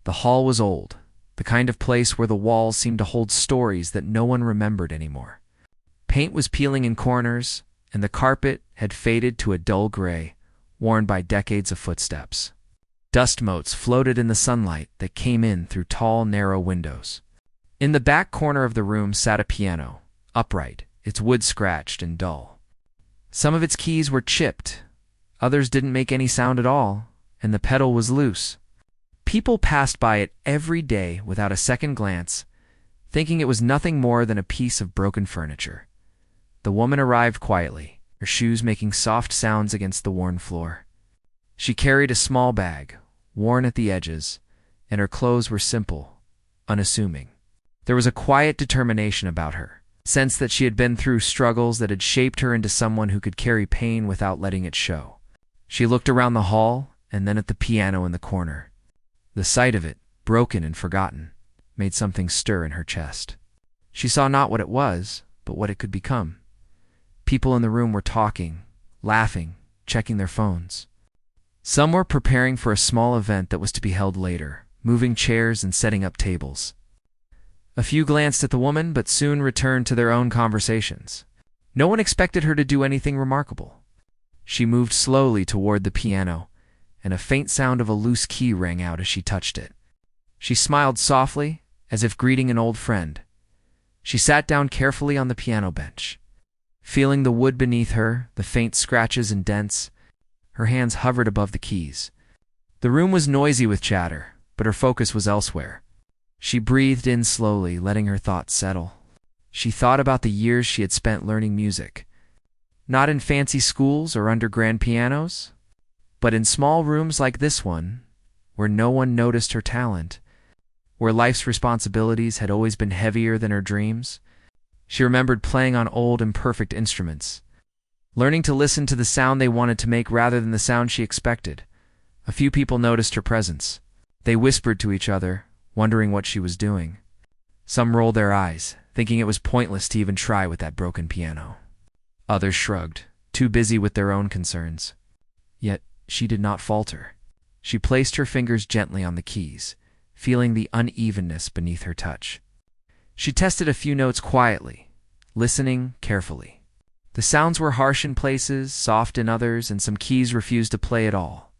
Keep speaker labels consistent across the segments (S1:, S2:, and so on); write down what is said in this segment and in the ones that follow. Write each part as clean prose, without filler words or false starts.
S1: The hall was old, the kind of place where the walls seemed to hold stories that no one remembered anymore. Paint was peeling in corners, and the carpet had faded to a dull gray, worn by decades of footsteps. Dust motes floated in the sunlight that came in through tall, narrow windows. In the back corner of the room sat a piano, upright, its wood scratched and dull. Some of its keys were chipped, others didn't make any sound at all, and the pedal was loose. People passed by it every day without a second glance, thinking it was nothing more than a piece of broken furniture. The woman arrived quietly, her shoes making soft sounds against the worn floor. She carried a small bag, worn at the edges, and her clothes were simple, unassuming. There was a quiet determination about her, a sense that she had been through struggles that had shaped her into someone who could carry pain without letting it show. She looked around the hall and then at the piano in the corner. The sight of it, broken and forgotten, made something stir in her chest. She saw not what it was, but what it could become. People in the room were talking, laughing, checking their phones. Some were preparing for a small event that was to be held later, moving chairs and setting up tables. A few glanced at the woman, but soon returned to their own conversations. No one expected her to do anything remarkable. She moved slowly toward the piano, and a faint sound of a loose key rang out as she touched it. She smiled softly, as if greeting an old friend. She sat down carefully on the piano bench. Feeling the wood beneath her, the faint scratches and dents, her hands hovered above the keys. The room was noisy with chatter, but her focus was elsewhere. She breathed in slowly, letting her thoughts settle. She thought about the years she had spent learning music. Not in fancy schools or under grand pianos, but in small rooms like this one, where no one noticed her talent, where life's responsibilities had always been heavier than her dreams. She remembered playing on old, imperfect instruments, learning to listen to the sound they wanted to make rather than the sound she expected. A few people noticed her presence. They whispered to each other, wondering what she was doing. Some rolled their eyes, thinking it was pointless to even try with that broken piano. Others shrugged, too busy with their own concerns. Yet she did not falter. She placed her fingers gently on the keys, feeling the unevenness beneath her touch. She tested a few notes quietly, listening carefully. The sounds were harsh in places, soft in others, and some keys refused to play at all.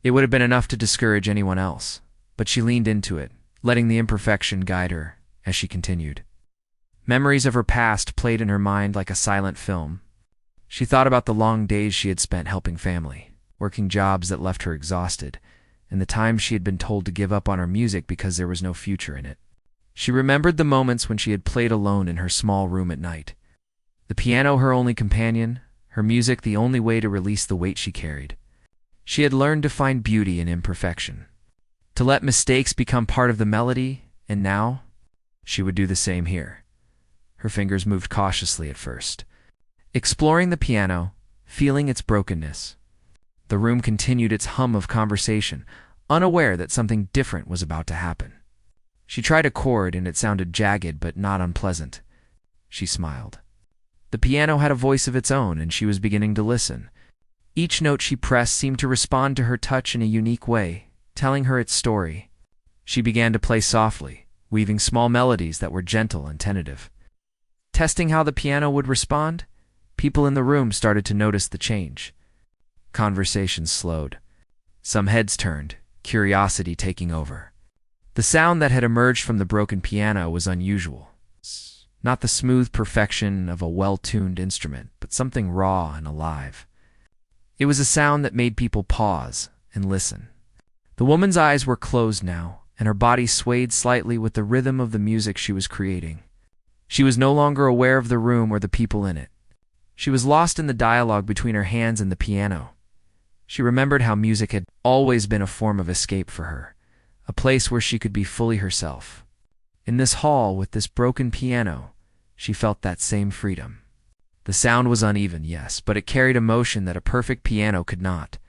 S1: It would have been enough to discourage anyone else, but she leaned into it, letting the imperfection guide her as she continued. Memories of her past played in her mind like a silent film. She thought about the long days she had spent helping family, working jobs that left her exhausted, and the times she had been told to give up on her music because there was no future in it. She remembered the moments when she had played alone in her small room at night. The piano her only companion, her music the only way to release the weight she carried. She had learned to find beauty in imperfection, to let mistakes become part of the melody, and now she would do the same here. Her fingers moved cautiously at first, exploring the piano, feeling its brokenness. The room continued its hum of conversation, unaware that something different was about to happen. She tried a chord and it sounded jagged but not unpleasant. She smiled. The piano had a voice of its own and she was beginning to listen. Each note she pressed seemed to respond to her touch in a unique way, telling her its story. She began to play softly, weaving small melodies that were gentle and tentative. Testing how the piano would respond, people in the room started to notice the change. Conversations slowed. Some heads turned, curiosity taking over. The sound that had emerged from the broken piano was unusual. Not the smooth perfection of a well-tuned instrument, but something raw and alive. It was a sound that made people pause and listen. The woman's eyes were closed now, and her body swayed slightly with the rhythm of the music she was creating. She was no longer aware of the room or the people in it. She was lost in the dialogue between her hands and the piano. She remembered how music had always been a form of escape for her, a place where she could be fully herself. In this hall with this broken piano, she felt that same freedom. The sound was uneven, yes, but it carried emotion that a perfect piano could not.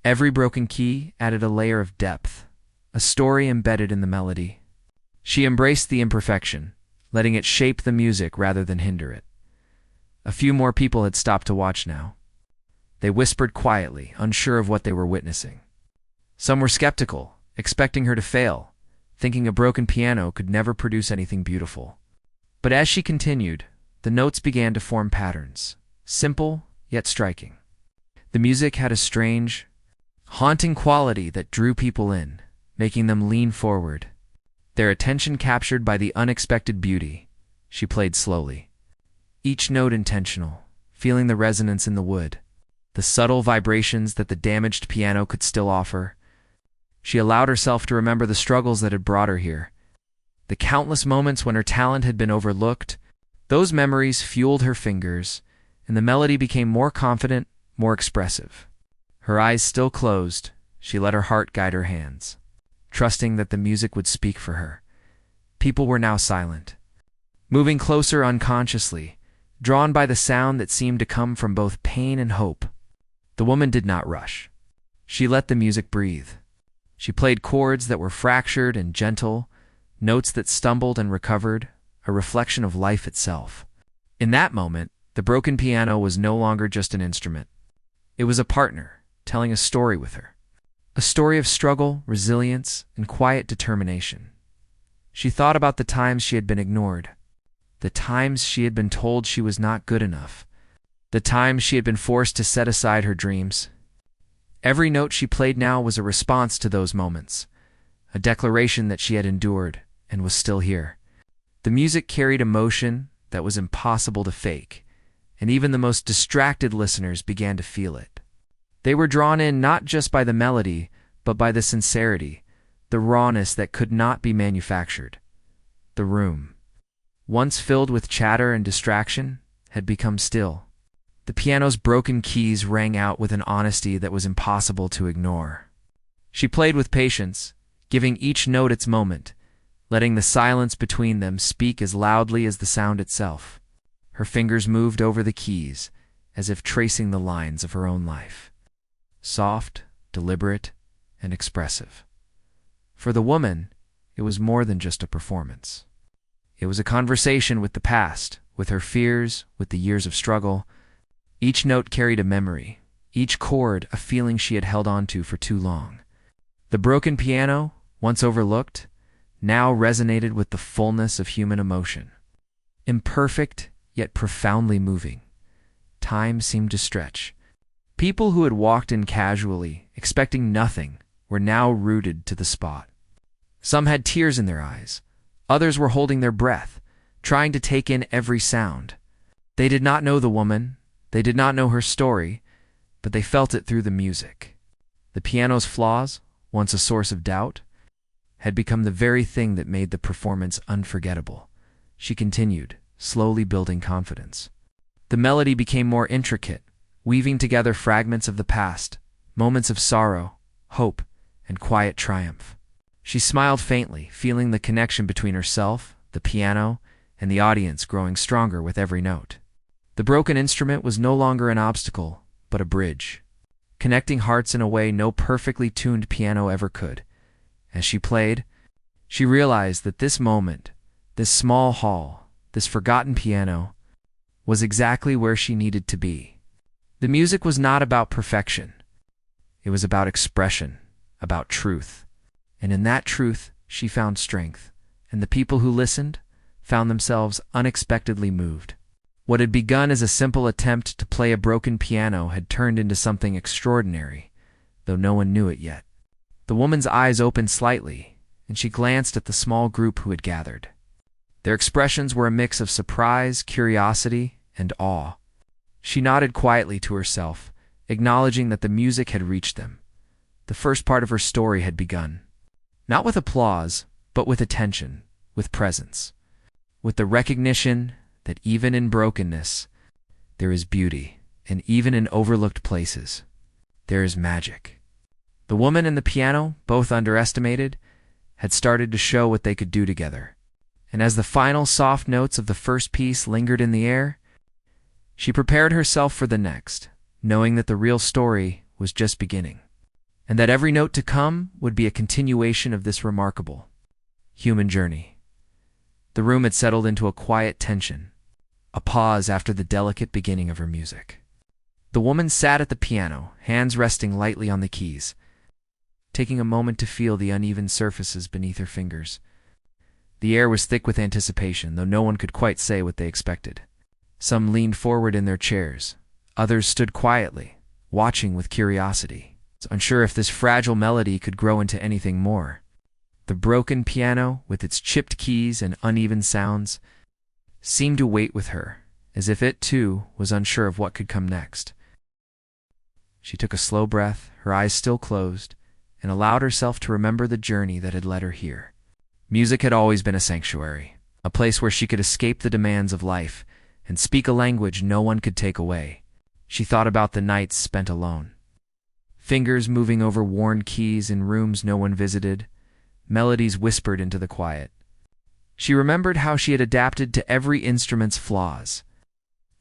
S1: Every broken key added a layer of depth, a story embedded in the melody. She embraced the imperfection, letting it shape the music rather than hinder it. A few more people had stopped to watch now. They whispered quietly, unsure of what they were witnessing. Some were skeptical, expecting her to fail, thinking a broken piano could never produce anything beautiful. But as she continued, the notes began to form patterns, simple yet striking. The music had a strange, haunting quality that drew people in, making them lean forward. Their attention captured by the unexpected beauty, she played slowly, each note intentional, feeling the resonance in the wood, the subtle vibrations that the damaged piano could still offer. She allowed herself to remember the struggles that had brought her here, the countless moments when her talent had been overlooked. Those memories fueled her fingers, and the melody became more confident, more expressive. Her eyes still closed, she let her heart guide her hands, trusting that the music would speak for her. People were now silent, moving closer unconsciously, drawn by the sound that seemed to come from both pain and hope. The woman did not rush. She let the music breathe. She played chords that were fractured and gentle, notes that stumbled and recovered, a reflection of life itself. In that moment, the broken piano was no longer just an instrument. It was a partner, telling a story with her. A story of struggle, resilience, and quiet determination. She thought about the times she had been ignored, the times she had been told she was not good enough, the times she had been forced to set aside her dreams. Every note she played now was a response to those moments, a declaration that she had endured and was still here. The music carried emotion that was impossible to fake, and even the most distracted listeners began to feel it. They were drawn in not just by the melody, but by the sincerity, the rawness that could not be manufactured. The room, once filled with chatter and distraction, had become still. The piano's broken keys rang out with an honesty that was impossible to ignore. She played with patience, giving each note its moment, letting the silence between them speak as loudly as the sound itself. Her fingers moved over the keys, as if tracing the lines of her own life. Soft, deliberate, and expressive. For the woman, it was more than just a performance. It was a conversation with the past, with her fears, with the years of struggle. Each note carried a memory, each chord a feeling she had held on to for too long. The broken piano, once overlooked, now resonated with the fullness of human emotion. Imperfect, yet profoundly moving. Time seemed to stretch. People who had walked in casually, expecting nothing, were now rooted to the spot. Some had tears in their eyes. Others were holding their breath, trying to take in every sound. They did not know the woman, they did not know her story, but they felt it through the music. The piano's flaws, once a source of doubt, had become the very thing that made the performance unforgettable. She continued, slowly building confidence. The melody became more intricate, weaving together fragments of the past, moments of sorrow, hope, and quiet triumph. She smiled faintly, feeling the connection between herself, the piano, and the audience growing stronger with every note. The broken instrument was no longer an obstacle, but a bridge, connecting hearts in a way no perfectly tuned piano ever could. As she played, she realized that this moment, this small hall, this forgotten piano, was exactly where she needed to be. The music was not about perfection. It was about expression, about truth. And in that truth, she found strength, and the people who listened found themselves unexpectedly moved. What had begun as a simple attempt to play a broken piano had turned into something extraordinary, though no one knew it yet. The woman's eyes opened slightly, and she glanced at the small group who had gathered. Their expressions were a mix of surprise, curiosity, and awe. She nodded quietly to herself, acknowledging that the music had reached them. The first part of her story had begun. Not with applause, but with attention, with presence, with the recognition that even in brokenness, there is beauty, and even in overlooked places, there is magic. The woman and the piano, both underestimated, had started to show what they could do together. And as the final soft notes of the first piece lingered in the air, she prepared herself for the next, knowing that the real story was just beginning, and that every note to come would be a continuation of this remarkable human journey. The room had settled into a quiet tension, a pause after the delicate beginning of her music. The woman sat at the piano, hands resting lightly on the keys. taking a moment to feel the uneven surfaces beneath her fingers. The air was thick with anticipation, though no one could quite say what they expected. Some leaned forward in their chairs. Others stood quietly, watching with curiosity, unsure if this fragile melody could grow into anything more. The broken piano, with its chipped keys and uneven sounds, seemed to wait with her, as if it, too, was unsure of what could come next. She took a slow breath, her eyes still closed, and allowed herself to remember the journey that had led her here. Music had always been a sanctuary, a place where she could escape the demands of life and speak a language no one could take away. She thought about the nights spent alone. Fingers moving over worn keys in rooms no one visited, melodies whispered into the quiet. She remembered how she had adapted to every instrument's flaws,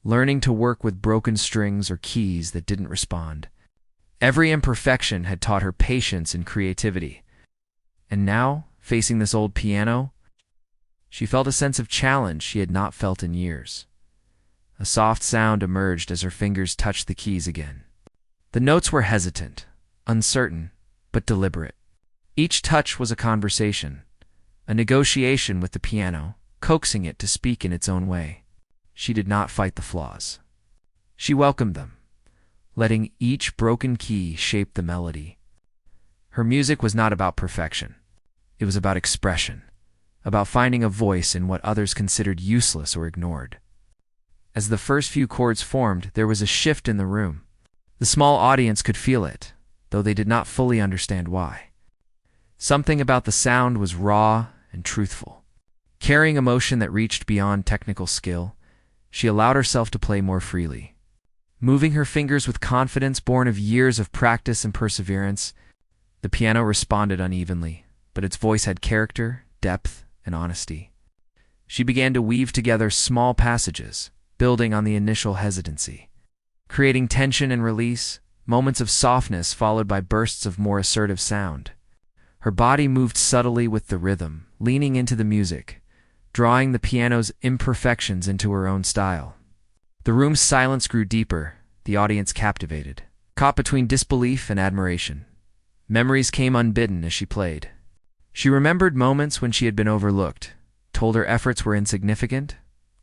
S1: learning to work with broken strings or keys that didn't respond. Every imperfection had taught her patience and creativity. And now, facing this old piano, she felt a sense of challenge she had not felt in years. A soft sound emerged as her fingers touched the keys again. The notes were hesitant, uncertain, but deliberate. Each touch was a conversation, a negotiation with the piano, coaxing it to speak in its own way. She did not fight the flaws. She welcomed them, letting each broken key shape the melody. Her music was not about perfection. It was about expression, about finding a voice in what others considered useless or ignored. As the first few chords formed, there was a shift in the room. The small audience could feel it, though they did not fully understand why. Something about the sound was raw and truthful. Carrying emotion that reached beyond technical skill, she allowed herself to play more freely. Moving her fingers with confidence born of years of practice and perseverance, the piano responded unevenly, but its voice had character, depth, and honesty. She began to weave together small passages, building on the initial hesitancy, creating tension and release, moments of softness followed by bursts of more assertive sound. Her body moved subtly with the rhythm, leaning into the music, drawing the piano's imperfections into her own style. The room's silence grew deeper, the audience captivated, caught between disbelief and admiration. Memories came unbidden as she played. She remembered moments when she had been overlooked, told her efforts were insignificant,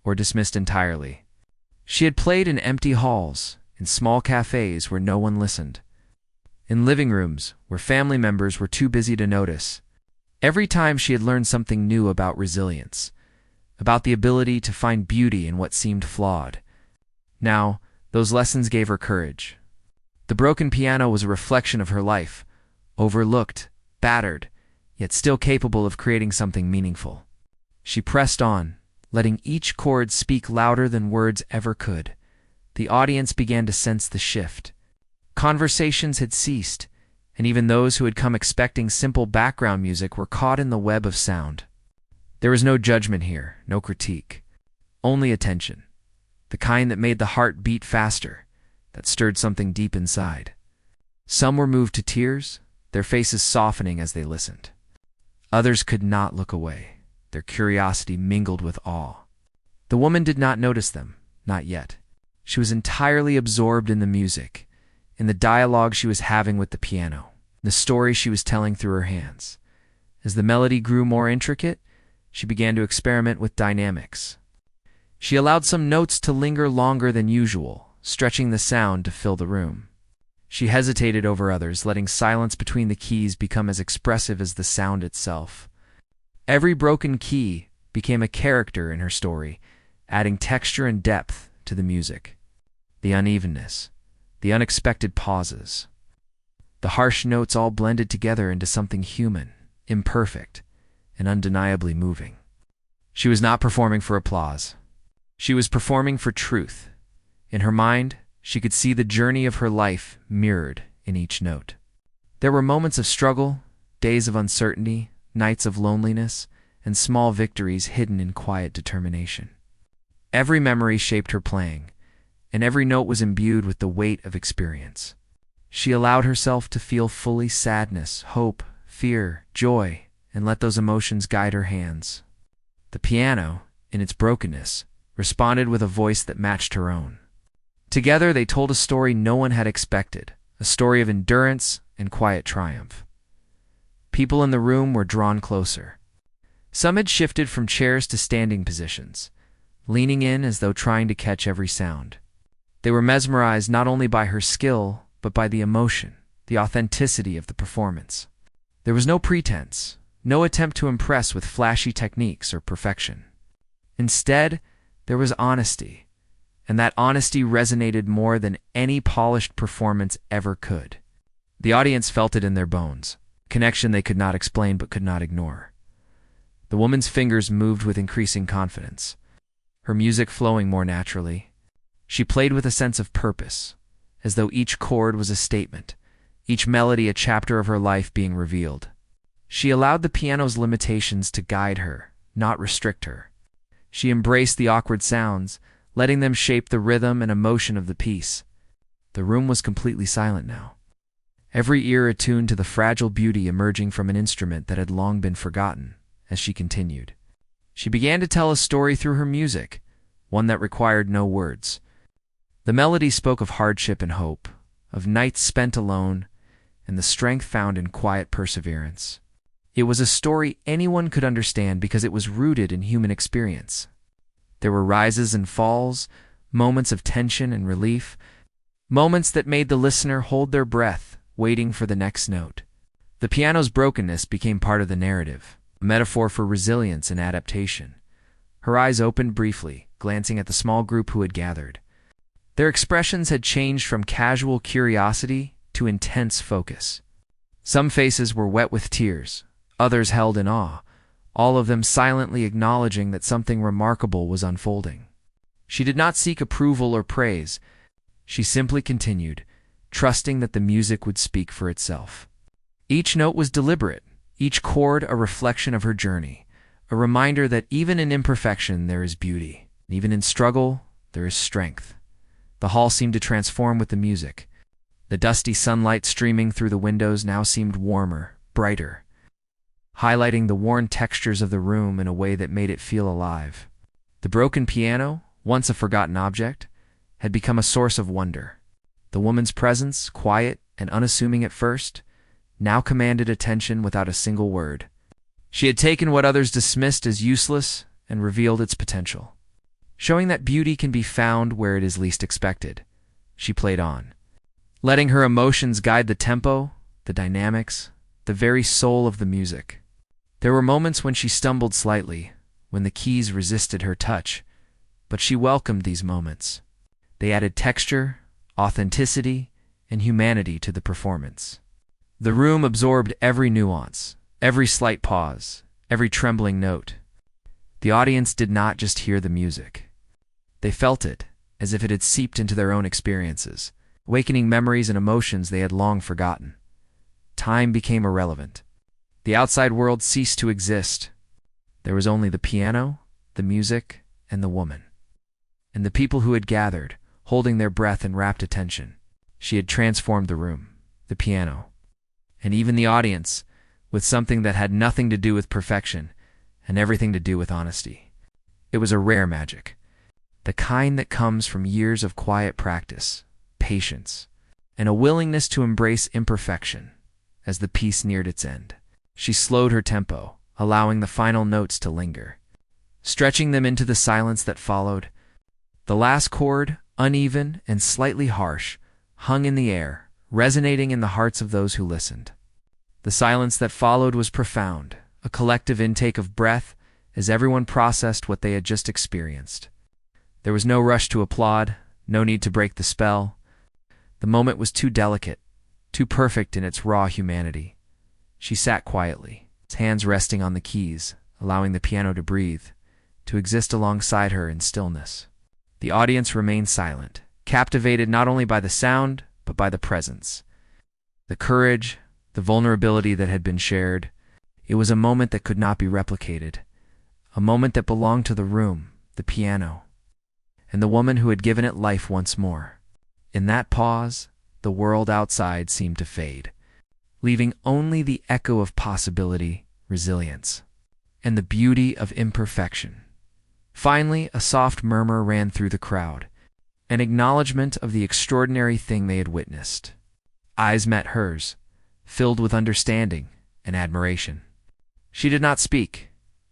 S1: or dismissed entirely. She had played in empty halls, in small cafes where no one listened, in living rooms where family members were too busy to notice. Every time she had learned something new about resilience, about the ability to find beauty in what seemed flawed. Now, those lessons gave her courage. The broken piano was a reflection of her life, overlooked, battered, yet still capable of creating something meaningful. She pressed on, letting each chord speak louder than words ever could. The audience began to sense the shift. Conversations had ceased, and even those who had come expecting simple background music were caught in the web of sound. There was no judgment here, no critique, only attention, the kind that made the heart beat faster, that stirred something deep inside. Some were moved to tears, their faces softening as they listened. Others could not look away, their curiosity mingled with awe. The woman did not notice them, not yet. She was entirely absorbed in the music, in the dialogue she was having with the piano, the story she was telling through her hands. As the melody grew more intricate, she began to experiment with dynamics. She allowed some notes to linger longer than usual, stretching the sound to fill the room. She hesitated over others, letting silence between the keys become as expressive as the sound itself. Every broken key became a character in her story, adding texture and depth to the music. The unevenness, the unexpected pauses, the harsh notes all blended together into something human, imperfect, and undeniably moving. She was not performing for applause. She was performing for truth. In her mind, she could see the journey of her life mirrored in each note. There were moments of struggle, days of uncertainty, nights of loneliness, and small victories hidden in quiet determination. Every memory shaped her playing, and every note was imbued with the weight of experience. She allowed herself to feel fully sadness, hope, fear, joy, and let those emotions guide her hands. The piano, in its brokenness, responded with a voice that matched her own. Together they told a story no one had expected, a story of endurance and quiet triumph. People in the room were drawn closer. Some had shifted from chairs to standing positions, leaning in as though trying to catch every sound. They were mesmerized not only by her skill, but by the emotion, the authenticity of the performance. There was no pretense, no attempt to impress with flashy techniques or perfection. Instead, there was honesty, and that honesty resonated more than any polished performance ever could. The audience felt it in their bones, a connection they could not explain but could not ignore. The woman's fingers moved with increasing confidence, her music flowing more naturally. She played with a sense of purpose, as though each chord was a statement, each melody a chapter of her life being revealed. She allowed the piano's limitations to guide her, not restrict her. She embraced the awkward sounds, letting them shape the rhythm and emotion of the piece. The room was completely silent now, every ear attuned to the fragile beauty emerging from an instrument that had long been forgotten. As she continued, she began to tell a story through her music, one that required no words. The melody spoke of hardship and hope, of nights spent alone, and the strength found in quiet perseverance. It was a story anyone could understand because it was rooted in human experience. There were rises and falls, moments of tension and relief, moments that made the listener hold their breath, waiting for the next note. The piano's brokenness became part of the narrative, a metaphor for resilience and adaptation. Her eyes opened briefly, glancing at the small group who had gathered. Their expressions had changed from casual curiosity to intense focus. Some faces were wet with tears, others held in awe, all of them silently acknowledging that something remarkable was unfolding. She did not seek approval or praise. She simply continued, trusting that the music would speak for itself. Each note was deliberate, each chord a reflection of her journey, a reminder that even in imperfection there is beauty, even in struggle there is strength. The hall seemed to transform with the music. The dusty sunlight streaming through the windows now seemed warmer, brighter, highlighting the worn textures of the room in a way that made it feel alive. The broken piano, once a forgotten object, had become a source of wonder. The woman's presence, quiet and unassuming at first, now commanded attention without a single word. She had taken what others dismissed as useless and revealed its potential. Showing that beauty can be found where it is least expected, she played on, letting her emotions guide the tempo, the dynamics, the very soul of the music. There were moments when she stumbled slightly, when the keys resisted her touch, but she welcomed these moments. They added texture, authenticity, and humanity to the performance. The room absorbed every nuance, every slight pause, every trembling note. The audience did not just hear the music. They felt it, as if it had seeped into their own experiences, awakening memories and emotions they had long forgotten. Time became irrelevant. The outside world ceased to exist. There was only the piano, the music, and the woman. And the people who had gathered, holding their breath in rapt attention. She had transformed the room, the piano, and even the audience, with something that had nothing to do with perfection and everything to do with honesty. It was a rare magic, the kind that comes from years of quiet practice, patience, and a willingness to embrace imperfection. As the piece neared its end, she slowed her tempo, allowing the final notes to linger, stretching them into the silence that followed. The last chord, uneven and slightly harsh, hung in the air, resonating in the hearts of those who listened. The silence that followed was profound, a collective intake of breath as everyone processed what they had just experienced. There was no rush to applaud, no need to break the spell. The moment was too delicate, too perfect in its raw humanity. She sat quietly, its hands resting on the keys, allowing the piano to breathe, to exist alongside her in stillness. The audience remained silent, captivated not only by the sound, but by the presence. The courage, the vulnerability that had been shared. It was a moment that could not be replicated, a moment that belonged to the room, the piano, and the woman who had given it life once more. In that pause, the world outside seemed to fade, leaving only the echo of possibility, resilience, and the beauty of imperfection. Finally, a soft murmur ran through the crowd, an acknowledgement of the extraordinary thing they had witnessed. Eyes met hers, filled with understanding, and admiration. She did not speak.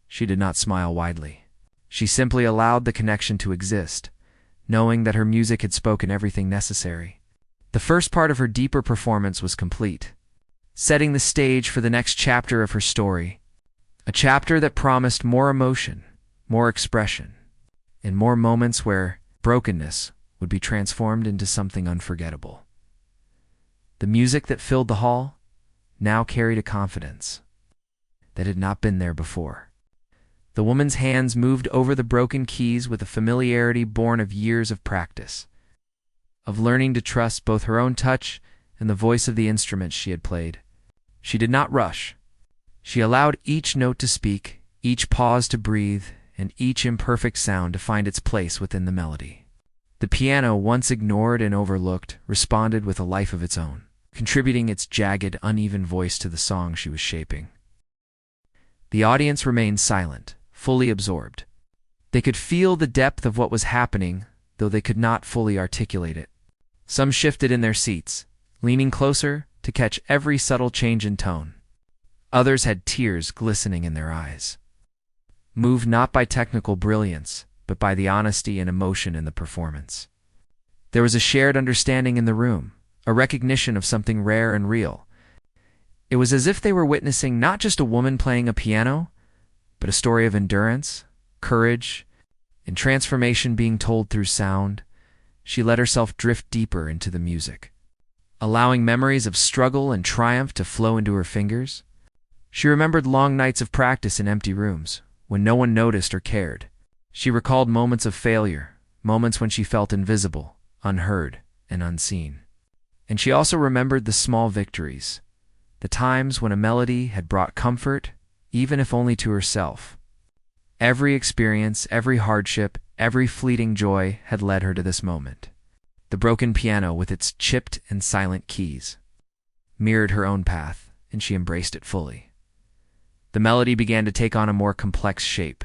S1: She did not smile widely. She simply allowed the connection to exist, knowing that her music had spoken everything necessary. The first part of her deeper performance was complete, setting the stage for the next chapter of her story, a chapter that promised more emotion, more expression, and more moments where brokenness would be transformed into something unforgettable. The music that filled the hall now carried a confidence that had not been there before. The woman's hands moved over the broken keys with a familiarity born of years of practice, of learning to trust both her own touch and the voice of the instrument she had played. She did not rush. She allowed each note to speak, each pause to breathe, and each imperfect sound to find its place within the melody. The piano, once ignored and overlooked, responded with a life of its own, contributing its jagged, uneven voice to the song she was shaping. The audience remained silent, fully absorbed. They could feel the depth of what was happening, though they could not fully articulate it. Some shifted in their seats, leaning closer to catch every subtle change in tone. Others had tears glistening in their eyes, moved not by technical brilliance, but by the honesty and emotion in the performance. There was a shared understanding in the room, a recognition of something rare and real. It was as if they were witnessing not just a woman playing a piano, but a story of endurance, courage, and transformation being told through sound. She let herself drift deeper into the music, allowing memories of struggle and triumph to flow into her fingers. She remembered long nights of practice in empty rooms, when no one noticed or cared. She recalled moments of failure, moments when she felt invisible, unheard, and unseen. And she also remembered the small victories, the times when a melody had brought comfort, even if only to herself. Every experience, every hardship, every fleeting joy had led her to this moment. The broken piano, with its chipped and silent keys, mirrored her own path, and she embraced it fully. The melody began to take on a more complex shape.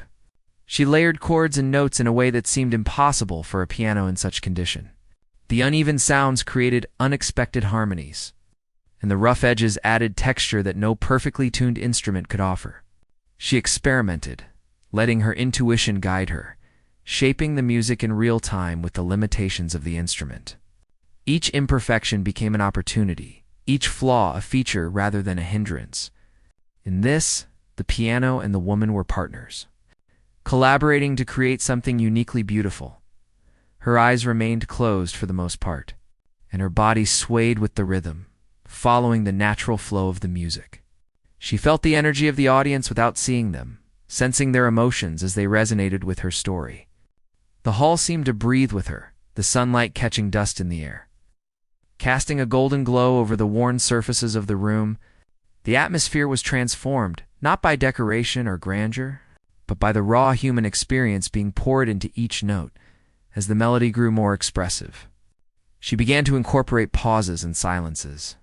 S1: She layered chords and notes in a way that seemed impossible for a piano in such condition. The uneven sounds created unexpected harmonies, and the rough edges added texture that no perfectly tuned instrument could offer. She experimented, letting her intuition guide her, shaping the music in real time with the limitations of the instrument. Each imperfection became an opportunity, each flaw a feature rather than a hindrance. In this, the piano and the woman were partners, collaborating to create something uniquely beautiful. Her eyes remained closed for the most part, and her body swayed with the rhythm, following the natural flow of the music. She felt the energy of the audience without seeing them, sensing their emotions as they resonated with her story. The hall seemed to breathe with her, the sunlight catching dust in the air, casting a golden glow over the worn surfaces of the room. The atmosphere was transformed, not by decoration or grandeur, but by the raw human experience being poured into each note. As the melody grew more expressive, she began to incorporate pauses and silences,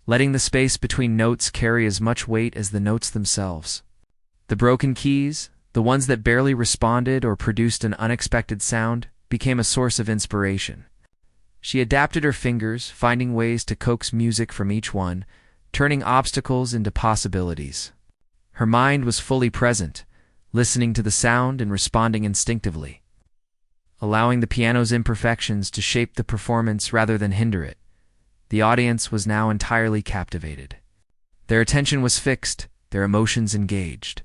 S1: letting the space between notes carry as much weight as the notes themselves. The broken keys, the ones that barely responded or produced an unexpected sound, became a source of inspiration. She adapted her fingers, finding ways to coax music from each one, turning obstacles into possibilities. Her mind was fully present, listening to the sound and responding instinctively, allowing the piano's imperfections to shape the performance rather than hinder it. The audience was now entirely captivated. Their attention was fixed, their emotions engaged.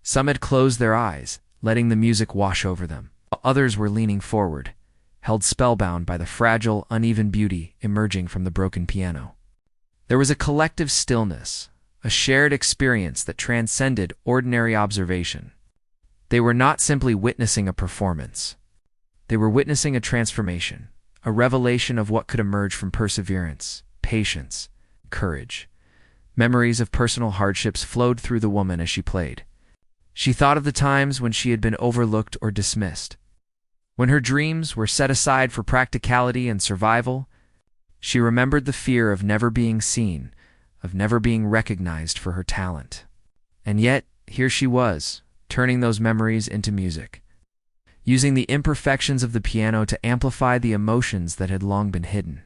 S1: Some had closed their eyes, letting the music wash over them. Others were leaning forward, held spellbound by the fragile, uneven beauty emerging from the broken piano. There was a collective stillness, a shared experience that transcended ordinary observation. They were not simply witnessing a performance. They were witnessing a transformation, a revelation of what could emerge from perseverance, patience, courage. Memories of personal hardships flowed through the woman as she played. She thought of the times when she had been overlooked or dismissed, when her dreams were set aside for practicality and survival. She remembered the fear of never being seen, of never being recognized for her talent. And yet, here she was, turning those memories into music, using the imperfections of the piano to amplify the emotions that had long been hidden.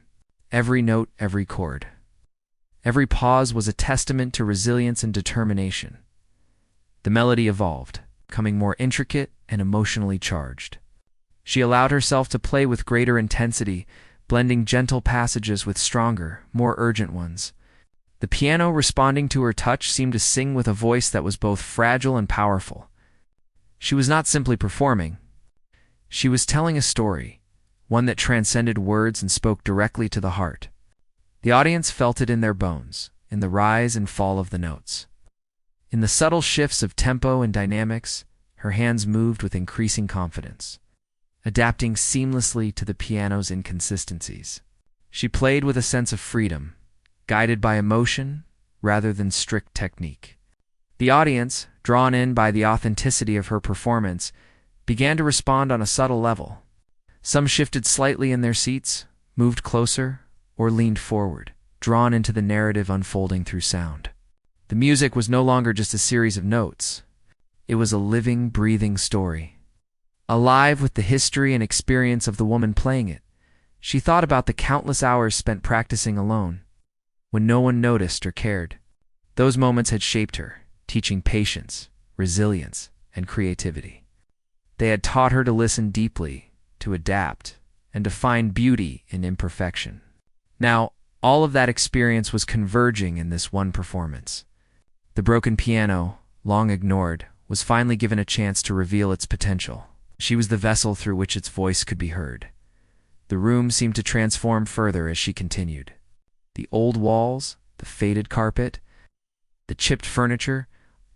S1: Every note, every chord, Every pause was a testament to resilience and determination. The melody evolved, becoming more intricate and emotionally charged. She allowed herself to play with greater intensity, blending gentle passages with stronger, more urgent ones. The piano, responding to her touch, seemed to sing with a voice that was both fragile and powerful. She was not simply performing. She was telling a story, one that transcended words and spoke directly to the heart. The audience felt it in their bones, in the rise and fall of the notes. In the subtle shifts of tempo and dynamics, her hands moved with increasing confidence, adapting seamlessly to the piano's inconsistencies. She played with a sense of freedom, guided by emotion rather than strict technique. The audience, drawn in by the authenticity of her performance, began to respond on a subtle level. Some shifted slightly in their seats, moved closer, or leaned forward, drawn into the narrative unfolding through sound. The music was no longer just a series of notes. It was a living, breathing story, alive with the history and experience of the woman playing it. She thought about the countless hours spent practicing alone, when no one noticed or cared. Those moments had shaped her, teaching patience, resilience, and creativity. They had taught her to listen deeply, to adapt, and to find beauty in imperfection. Now, all of that experience was converging in this one performance. The broken piano, long ignored, was finally given a chance to reveal its potential. She was the vessel through which its voice could be heard. The room seemed to transform further as she continued. The old walls, the faded carpet, the chipped furniture,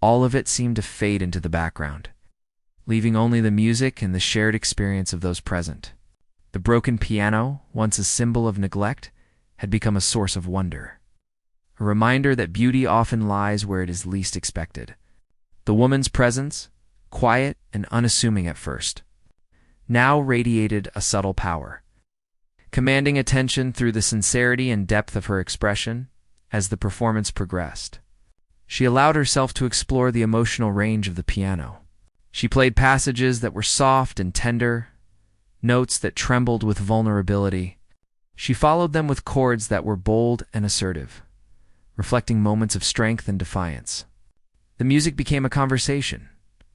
S1: all of it seemed to fade into the background, leaving only the music and the shared experience of those present. The broken piano, once a symbol of neglect, had become a source of wonder, a reminder that beauty often lies where it is least expected. The woman's presence, quiet and unassuming at first, now radiated a subtle power, commanding attention through the sincerity and depth of her expression. As the performance progressed, she allowed herself to explore the emotional range of the piano. She played passages that were soft and tender, notes that trembled with vulnerability. She followed them with chords that were bold and assertive, reflecting moments of strength and defiance. The music became a conversation,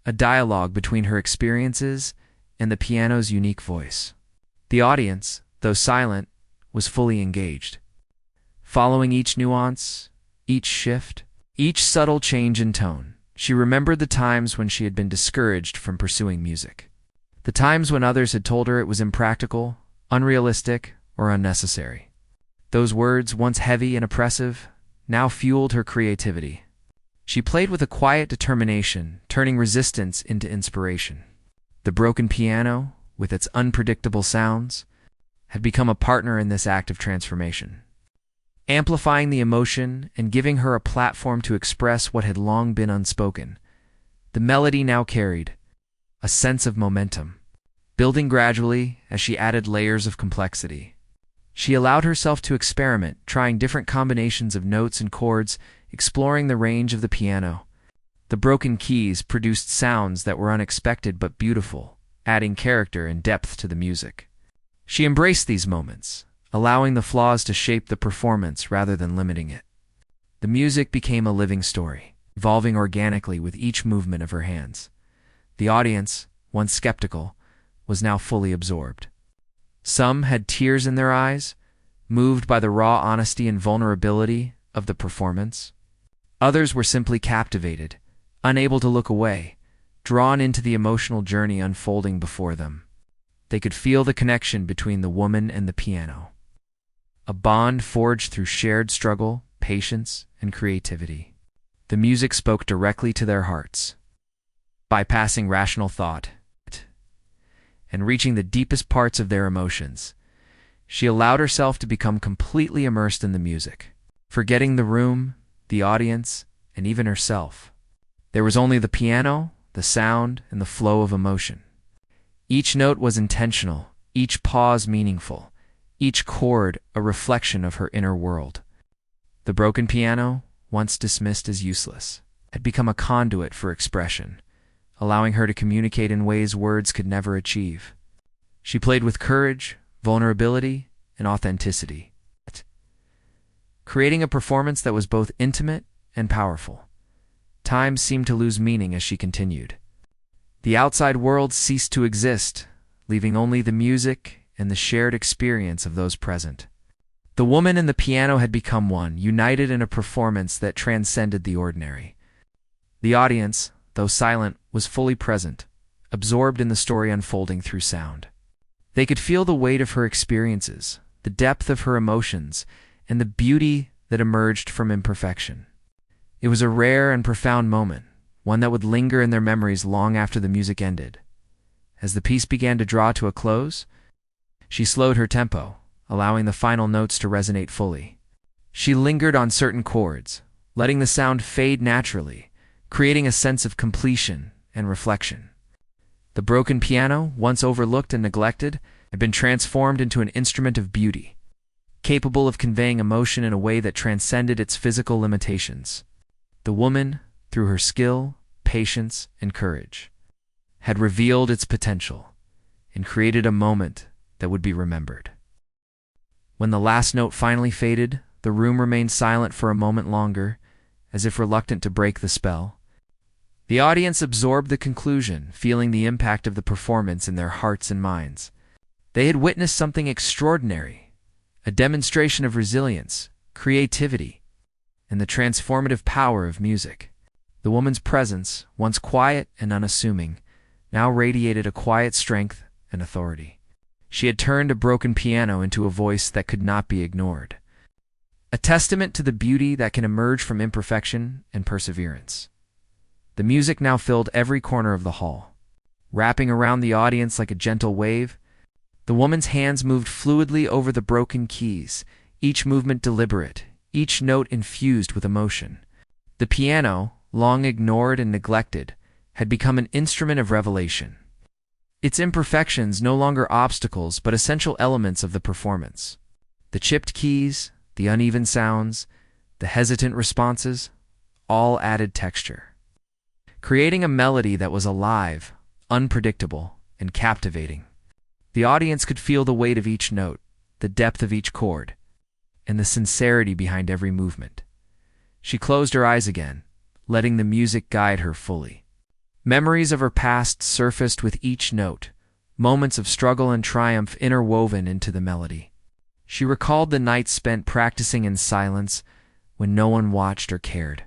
S1: a dialogue between her experiences and the piano's unique voice. The audience, though silent, was fully engaged, following each nuance, each shift, each subtle change in tone. She remembered the times when she had been discouraged from pursuing music, the times when others had told her it was impractical, unrealistic, or unnecessary. Those words, once heavy and oppressive, now fueled her creativity. She played with a quiet determination, turning resistance into inspiration. The broken piano, with its unpredictable sounds, had become a partner in this act of transformation, amplifying the emotion and giving her a platform to express what had long been unspoken. The melody now carried a sense of momentum, building gradually as she added layers of complexity. She allowed herself to experiment, trying different combinations of notes and chords, exploring the range of the piano. The broken keys produced sounds that were unexpected but beautiful, adding character and depth to the music. She embraced these moments, allowing the flaws to shape the performance rather than limiting it. The music became a living story, evolving organically with each movement of her hands. The audience, once skeptical, was now fully absorbed. Some had tears in their eyes, moved by the raw honesty and vulnerability of the performance. Others were simply captivated, unable to look away, drawn into the emotional journey unfolding before them. They could feel the connection between the woman and the piano, a bond forged through shared struggle, patience, and creativity. The music spoke directly to their hearts, bypassing rational thought and reaching the deepest parts of their emotions. She allowed herself to become completely immersed in the music, forgetting the room, the audience, and even herself. There was only the piano, the sound, and the flow of emotion. Each note was intentional, each pause meaningful, each chord a reflection of her inner world. The broken piano, once dismissed as useless, had become a conduit for expression, allowing her to communicate in ways words could never achieve. She played with courage, vulnerability, and authenticity, creating a performance that was both intimate and powerful. Time seemed to lose meaning as she continued. The outside world ceased to exist, leaving only the music and the shared experience of those present. The woman and the piano had become one, united in a performance that transcended the ordinary. The audience, though silent, was fully present, absorbed in the story unfolding through sound. They could feel the weight of her experiences, the depth of her emotions, and the beauty that emerged from imperfection. It was a rare and profound moment, one that would linger in their memories long after the music ended. As the piece began to draw to a close, she slowed her tempo, allowing the final notes to resonate fully. She lingered on certain chords, letting the sound fade naturally, creating a sense of completion and reflection. The broken piano, once overlooked and neglected, had been transformed into an instrument of beauty, capable of conveying emotion in a way that transcended its physical limitations. The woman, through her skill, patience, and courage, had revealed its potential and created a moment that would be remembered. When the last note finally faded, the room remained silent for a moment longer, as if reluctant to break the spell. The audience absorbed the conclusion, feeling the impact of the performance in their hearts and minds. They had witnessed something extraordinary, a demonstration of resilience, creativity, and the transformative power of music. The woman's presence, once quiet and unassuming, now radiated a quiet strength and authority. She had turned a broken piano into a voice that could not be ignored, a testament to the beauty that can emerge from imperfection and perseverance. The music now filled every corner of the hall, wrapping around the audience like a gentle wave. The woman's hands moved fluidly over the broken keys, each movement deliberate, each note infused with emotion. The piano, long ignored and neglected, had become an instrument of revelation. Its imperfections no longer obstacles but essential elements of the performance. The chipped keys, the uneven sounds, the hesitant responses, all added texture, creating a melody that was alive, unpredictable, and captivating. The audience could feel the weight of each note, the depth of each chord, and the sincerity behind every movement. She closed her eyes again, letting the music guide her fully. Memories of her past surfaced with each note, moments of struggle and triumph interwoven into the melody. She recalled the nights spent practicing in silence when no one watched or cared.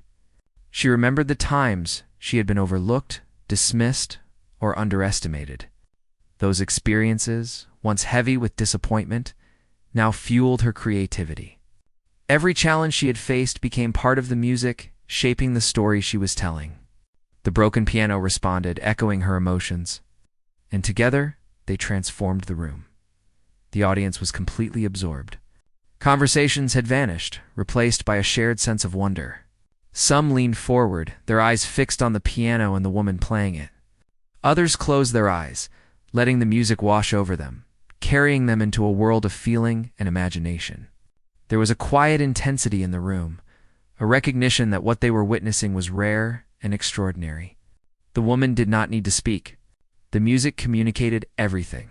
S1: She remembered the times she had been overlooked, dismissed, or underestimated. Those experiences, once heavy with disappointment, now fueled her creativity. Every challenge she had faced became part of the music, shaping the story she was telling. The broken piano responded, echoing her emotions, and together they transformed the room. The audience was completely absorbed. Conversations had vanished, replaced by a shared sense of wonder. Some leaned forward, their eyes fixed on the piano and the woman playing it. Others closed their eyes, letting the music wash over them, carrying them into a world of feeling and imagination. There was a quiet intensity in the room, a recognition that what they were witnessing was rare and extraordinary. The woman did not need to speak. The music communicated everything.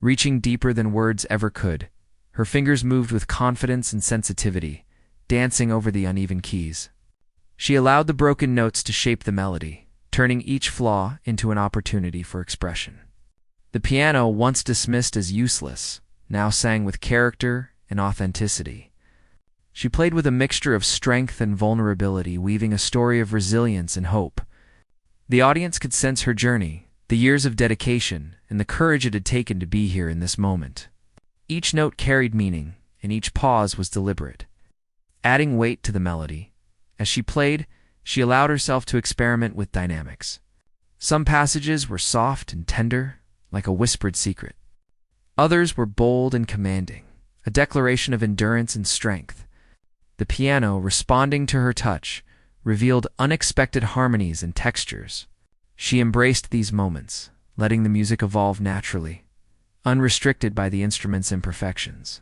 S1: Reaching deeper than words ever could, her fingers moved with confidence and sensitivity, dancing over the uneven keys. She allowed the broken notes to shape the melody, turning each flaw into an opportunity for expression. The piano, once dismissed as useless, now sang with character and authenticity. She played with a mixture of strength and vulnerability, weaving a story of resilience and hope. The audience could sense her journey, the years of dedication, and the courage it had taken to be here in this moment. Each note carried meaning, and each pause was deliberate, adding weight to the melody. As she played, she allowed herself to experiment with dynamics. Some passages were soft and tender, like a whispered secret. Others were bold and commanding, a declaration of endurance and strength. The piano, responding to her touch, revealed unexpected harmonies and textures. She embraced these moments, letting the music evolve naturally, unrestricted by the instrument's imperfections.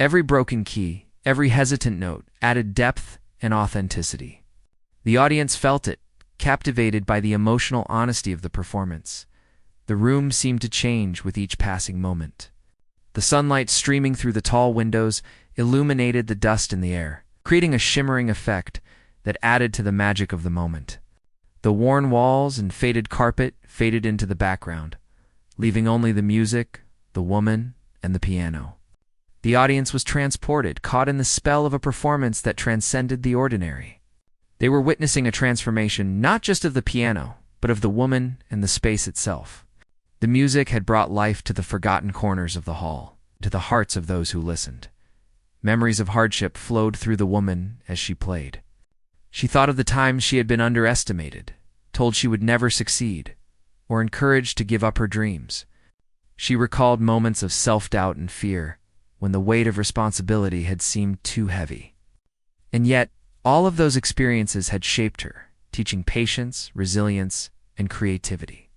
S1: Every broken key, every hesitant note added depth and authenticity. The audience felt it, captivated by the emotional honesty of the performance. The room seemed to change with each passing moment. The sunlight streaming through the tall windows illuminated the dust in the air, creating a shimmering effect that added to the magic of the moment. The worn walls and faded carpet faded into the background, leaving only the music, the woman, and the piano. The audience was transported, caught in the spell of a performance that transcended the ordinary. They were witnessing a transformation not just of the piano, but of the woman and the space itself. The music had brought life to the forgotten corners of the hall, to the hearts of those who listened. Memories of hardship flowed through the woman as she played. She thought of the times she had been underestimated, told she would never succeed, or encouraged to give up her dreams. She recalled moments of self-doubt and fear, when the weight of responsibility had seemed too heavy. And yet, all of those experiences had shaped her, teaching patience, resilience, and creativity.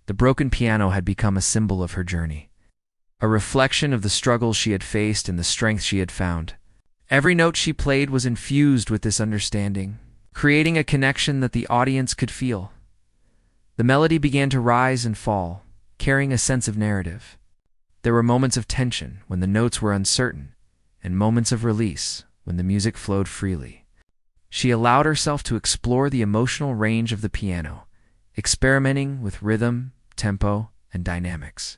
S1: The broken piano had become a symbol of her journey, a reflection of the struggles she had faced and the strength she had found. Every note she played was infused with this understanding, creating a connection that the audience could feel. The melody began to rise and fall, carrying a sense of narrative. There were moments of tension when the notes were uncertain, and moments of release when the music flowed freely. She allowed herself to explore the emotional range of the piano, experimenting with rhythm, tempo, and dynamics.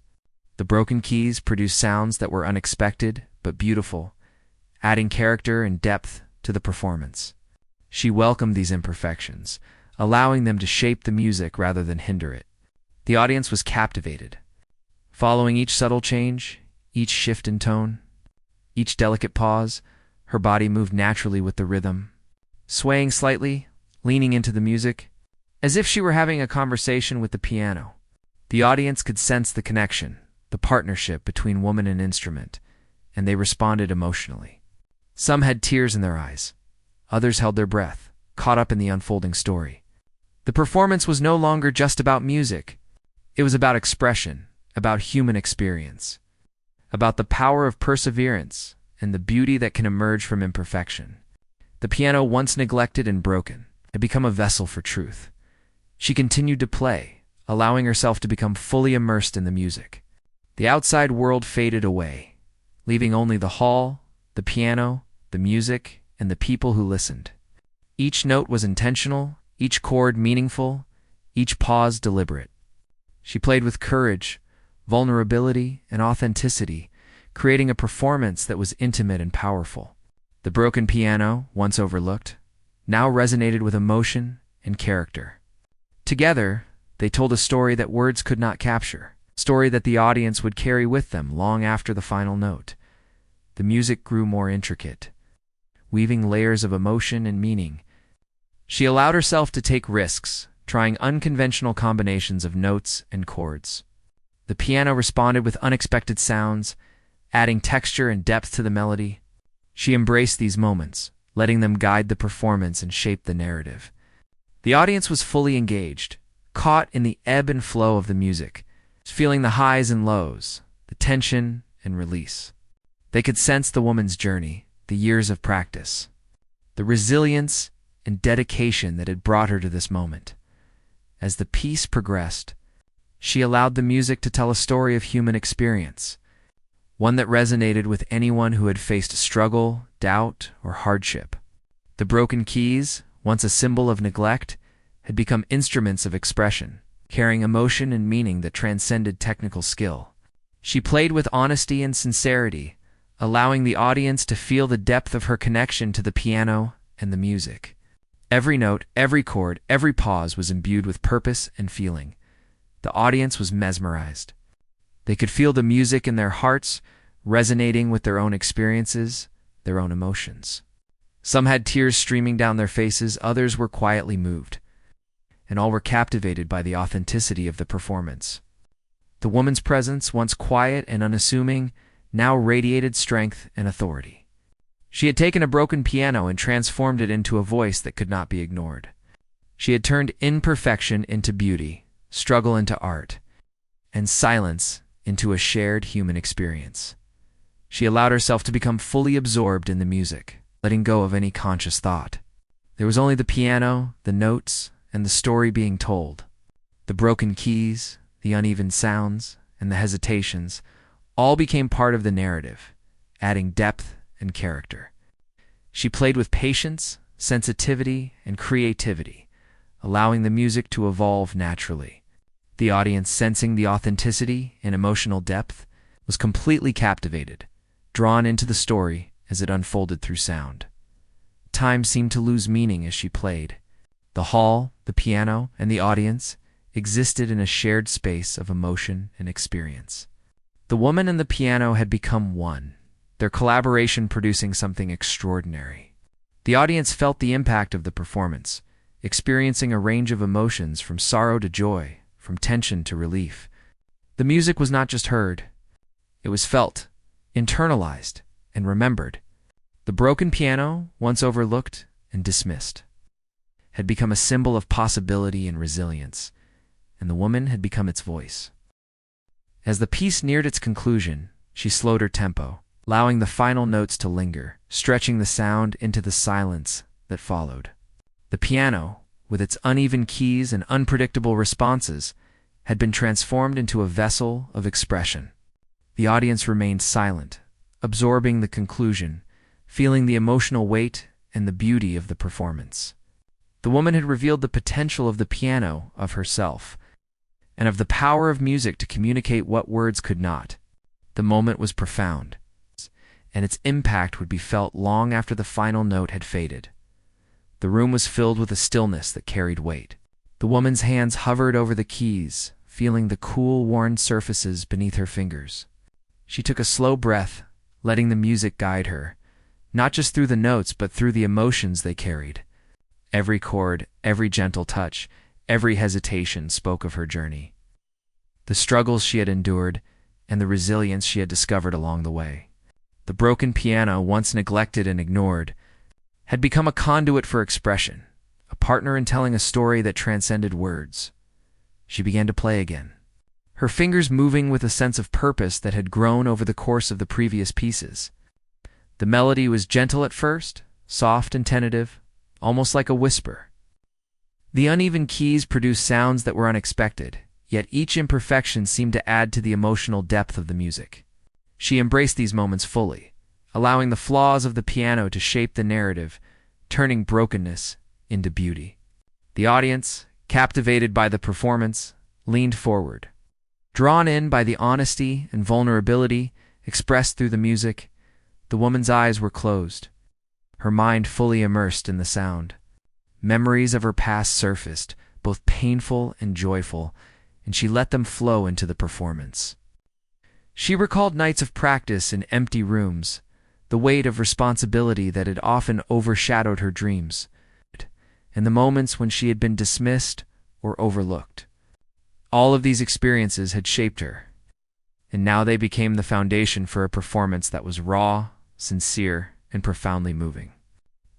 S1: The broken keys produced sounds that were unexpected but beautiful, adding character and depth to the performance. She welcomed these imperfections, allowing them to shape the music rather than hinder it. The audience was captivated, following each subtle change, each shift in tone, each delicate pause. Her body moved naturally with the rhythm, swaying slightly, leaning into the music, as if she were having a conversation with the piano. The audience could sense the connection, the partnership between woman and instrument, and they responded emotionally. Some had tears in their eyes. Others held their breath, caught up in the unfolding story. The performance was no longer just about music. It was about expression, about human experience, about the power of perseverance and the beauty that can emerge from imperfection. The piano, once neglected and broken, had become a vessel for truth. She continued to play, allowing herself to become fully immersed in the music. The outside world faded away, leaving only the hall, the piano, the music, and the people who listened. Each note was intentional, each chord meaningful, each pause deliberate. She played with courage, vulnerability, and authenticity, creating a performance that was intimate and powerful. The broken piano, once overlooked, now resonated with emotion and character. Together, they told a story that words could not capture, a story that the audience would carry with them long after the final note. The music grew more intricate, weaving layers of emotion and meaning. She allowed herself to take risks, trying unconventional combinations of notes and chords. The piano responded with unexpected sounds, adding texture and depth to the melody. She embraced these moments, letting them guide the performance and shape the narrative. The audience was fully engaged, caught in the ebb and flow of the music, feeling the highs and lows, the tension and release. They could sense the woman's journey, the years of practice, the resilience and dedication that had brought her to this moment. As the piece progressed, she allowed the music to tell a story of human experience, one that resonated with anyone who had faced struggle, doubt, or hardship. The broken keys, once a symbol of neglect, had become instruments of expression, carrying emotion and meaning that transcended technical skill. She played with honesty and sincerity, allowing the audience to feel the depth of her connection to the piano and the music. Every note, every chord, every pause was imbued with purpose and feeling. The audience was mesmerized. They could feel the music in their hearts, resonating with their own experiences, their own emotions. Some had tears streaming down their faces, others were quietly moved, and all were captivated by the authenticity of the performance. The woman's presence, once quiet and unassuming, now radiated strength and authority. She had taken a broken piano and transformed it into a voice that could not be ignored. She had turned imperfection into beauty, struggle into art, and silence into a shared human experience. She allowed herself to become fully absorbed in the music, letting go of any conscious thought. There was only the piano, the notes, and the story being told. The broken keys, the uneven sounds, and the hesitations all became part of the narrative, adding depth and character. She played with patience, sensitivity, and creativity, allowing the music to evolve naturally. The audience, sensing the authenticity and emotional depth, was completely captivated, drawn into the story as it unfolded through sound. Time seemed to lose meaning as she played. The hall, the piano, and the audience existed in a shared space of emotion and experience. The woman and the piano had become one, their collaboration producing something extraordinary. The audience felt the impact of the performance, experiencing a range of emotions from sorrow to joy, from tension to relief. The music was not just heard, it was felt, internalized, and remembered. The broken piano, once overlooked and dismissed, had become a symbol of possibility and resilience, and the woman had become its voice. As the piece neared its conclusion, she slowed her tempo, allowing the final notes to linger, stretching the sound into the silence that followed. The piano, with its uneven keys and unpredictable responses, had been transformed into a vessel of expression. The audience remained silent, absorbing the conclusion, feeling the emotional weight and the beauty of the performance. The woman had revealed the potential of the piano, of herself, and of the power of music to communicate what words could not. The moment was profound, and its impact would be felt long after the final note had faded. The room was filled with a stillness that carried weight. The woman's hands hovered over the keys, feeling the cool, worn surfaces beneath her fingers. She took a slow breath, letting the music guide her, not just through the notes but through the emotions they carried. Every chord, every gentle touch, every hesitation spoke of her journey, the struggles she had endured, and the resilience she had discovered along the way. The broken piano, once neglected and ignored, had become a conduit for expression, a partner in telling a story that transcended words. She began to play again, her fingers moving with a sense of purpose that had grown over the course of the previous pieces. The melody was gentle at first, soft and tentative, almost like a whisper. The uneven keys produced sounds that were unexpected, yet each imperfection seemed to add to the emotional depth of the music. She embraced these moments fully, allowing the flaws of the piano to shape the narrative, turning brokenness into beauty. The audience, captivated by the performance, leaned forward. Drawn in by the honesty and vulnerability expressed through the music, the woman's eyes were closed, her mind fully immersed in the sound. Memories of her past surfaced, both painful and joyful, and she let them flow into the performance. She recalled nights of practice in empty rooms, the weight of responsibility that had often overshadowed her dreams, and the moments when she had been dismissed or overlooked. All of these experiences had shaped her, and now they became the foundation for a performance that was raw, sincere, and profoundly moving.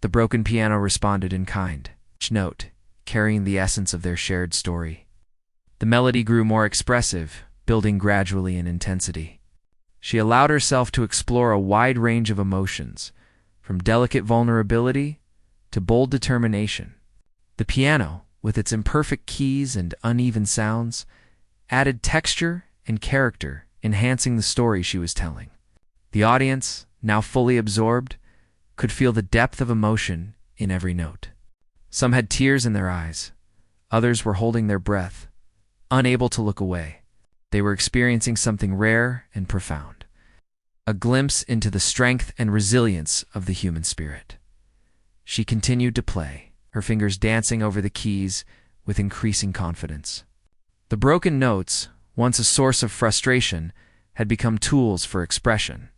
S1: The broken piano responded in kind, each note carrying the essence of their shared story. The melody grew more expressive, building gradually in intensity. She allowed herself to explore a wide range of emotions, from delicate vulnerability to bold determination. The piano, with its imperfect keys and uneven sounds, added texture and character, enhancing the story she was telling. The audience, now fully absorbed, could feel the depth of emotion in every note. Some had tears in their eyes. Others were holding their breath, unable to look away. They were experiencing something rare and profound, a glimpse into the strength and resilience of the human spirit. She continued to play, her fingers dancing over the keys with increasing confidence. The broken notes, once a source of frustration, had become tools for expression.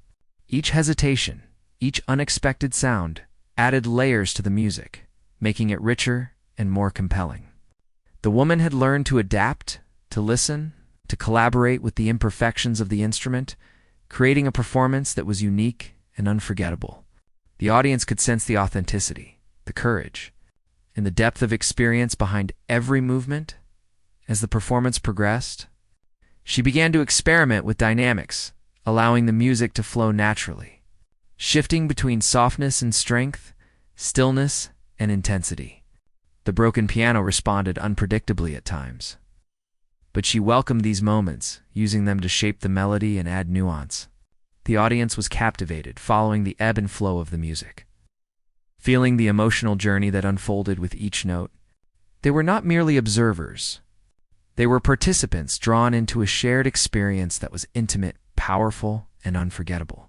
S1: Each hesitation, each unexpected sound, added layers to the music, making it richer and more compelling. The woman had learned to adapt, to listen, to collaborate with the imperfections of the instrument, creating a performance that was unique and unforgettable. The audience could sense the authenticity, the courage, and the depth of experience behind every movement. As the performance progressed, she began to experiment with dynamics, allowing the music to flow naturally, shifting between softness and strength, stillness and intensity. The broken piano responded unpredictably at times, but she welcomed these moments, using them to shape the melody and add nuance. The audience was captivated, following the ebb and flow of the music, feeling the emotional journey that unfolded with each note. They were not merely observers. They were participants drawn into a shared experience that was intimate, powerful, and unforgettable.